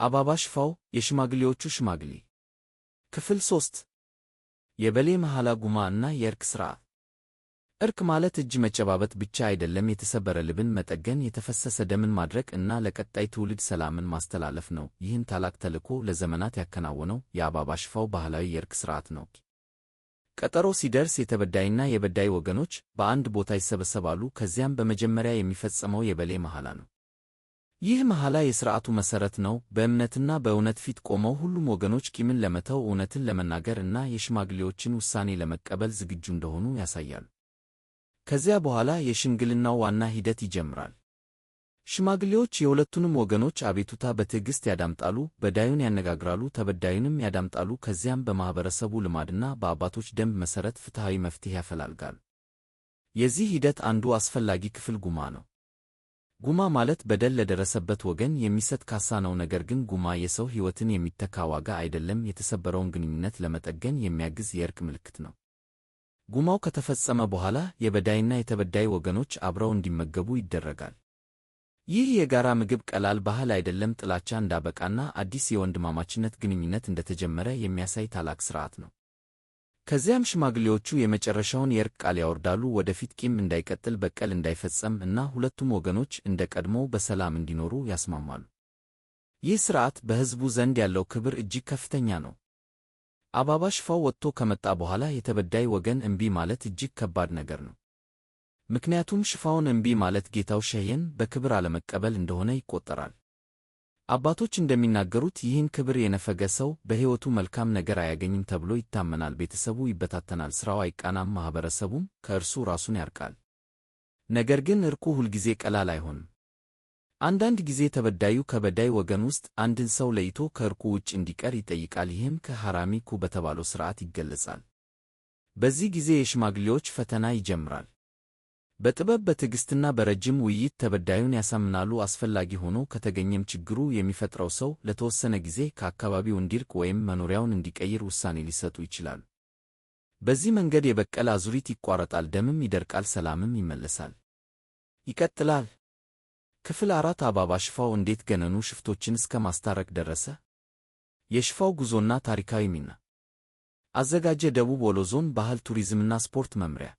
አባባ ሽፋው የሽማግሌዎቹ ሽማግሌ ክፍል 3 የበሌ መሐላ ጉማ እና የእርቅ ሥርዓት። እርቅ ማለት እጅ መጨባበጥ ብቻ አይደለም፤ የተሰበረ ልብን መጠገን፣ የተፈሰሰ ደምን ማድረቅ እና ለቀጣይ ትውልድ ሰላምን ማስተላለፍ ነው። ይህን ታላቅ ተልዕኮ ለዘመናት ያከናወነው የአባባ ሽፋው ባህላዊ የእርቅ ሥርዓት ነው። ቀጠሮ ሲደርስ የተበዳይና የበዳይ ወገኖች በአንድ ቦታ ይሰበሰባሉ። ከዚያም በመጀመሪያ የሚፈጸመው የበሌ መሐላ ነው። ይህ መሐላ የሥርዓቱ መሠረት ነው። በእምነትና በእውነት ፊት ቆመው ሁሉም ወገኖች ቂምን ለመተው፣ እውነትን ለመናገር እና የሽማግሌዎችን ውሳኔ ለመቀበል ዝግጁ እንደሆኑ ያሳያሉ። ከዚያ በኋላ የሽምግልናው ዋና ሂደት ይጀምራል። ሽማግሌዎች የሁለቱንም ወገኖች አቤቱታ በትዕግሥት ያዳምጣሉ፣ በዳዩን ያነጋግራሉ፣ ተበዳዩንም ያዳምጣሉ። ከዚያም በማኅበረሰቡ ልማድና በአባቶች ደንብ መሠረት ፍትሐዊ መፍትሔ ያፈላልጋሉ። የዚህ ሂደት አንዱ አስፈላጊ ክፍል ጉማ ነው። ጉማ ማለት በደል ለደረሰበት ወገን የሚሰጥ ካሳ ነው። ነገር ግን ጉማ የሰው ሕይወትን የሚተካ ዋጋ አይደለም፤ የተሰበረውን ግንኙነት ለመጠገን የሚያግዝ የእርቅ ምልክት ነው። ጉማው ከተፈጸመ በኋላ የበዳይና የተበዳይ ወገኖች አብረው እንዲመገቡ ይደረጋል። ይህ የጋራ ምግብ ቀላል ባህል አይደለም፤ ጥላቻ እንዳበቃና አዲስ የወንድማማችነት ግንኙነት እንደተጀመረ የሚያሳይ ታላቅ ሥርዓት ነው። ከዚያም ሽማግሌዎቹ የመጨረሻውን የእርቅ ቃል ያወርዳሉ፤ ወደፊት ቂም እንዳይቀጥል፣ በቀል እንዳይፈጸም እና ሁለቱም ወገኖች እንደ ቀድሞው በሰላም እንዲኖሩ ያስማማሉ። ይህ ሥርዓት በሕዝቡ ዘንድ ያለው ክብር እጅግ ከፍተኛ ነው። አባባ ሽፋው ወጥቶ ከመጣ በኋላ የተበዳይ ወገን እምቢ ማለት እጅግ ከባድ ነገር ነው። ምክንያቱም ሽፋውን እምቢ ማለት ጌታው ሸየን በክብር አለመቀበል እንደሆነ ይቆጠራል። አባቶች እንደሚናገሩት ይህን ክብር የነፈገ ሰው በሕይወቱ መልካም ነገር አያገኝም ተብሎ ይታመናል። ቤተሰቡ ይበታተናል፣ ሥራው አይቃናም፣ ማኅበረሰቡም ከእርሱ ራሱን ያርቃል። ነገር ግን እርቁ ሁልጊዜ ቀላል አይሆንም። አንዳንድ ጊዜ ተበዳዩ ከበዳይ ወገን ውስጥ አንድን ሰው ለይቶ ከእርቁ ውጭ እንዲቀር ይጠይቃል። ይህም ከሐራሚ ኩ በተባለው ሥርዓት ይገለጻል። በዚህ ጊዜ የሽማግሌዎች ፈተና ይጀምራል። በጥበብ በትዕግሥትና በረጅም ውይይት ተበዳዩን ያሳምናሉ። አስፈላጊ ሆኖ ከተገኘም ችግሩ የሚፈጥረው ሰው ለተወሰነ ጊዜ ከአካባቢው እንዲርቅ ወይም መኖሪያውን እንዲቀይር ውሳኔ ሊሰጡ ይችላሉ። በዚህ መንገድ የበቀል አዙሪት ይቋረጣል፣ ደምም ይደርቃል፣ ሰላምም ይመለሳል። ይቀጥላል። ክፍል 4 አባባ ሽፋው እንዴት ገነኑ ሽፍቶችን እስከ ማስታረቅ ደረሰ? የሽፋው ጉዞና ታሪካዊ ሚና። አዘጋጀ ደቡብ ወሎ ዞን ባህል ቱሪዝምና ስፖርት መምሪያ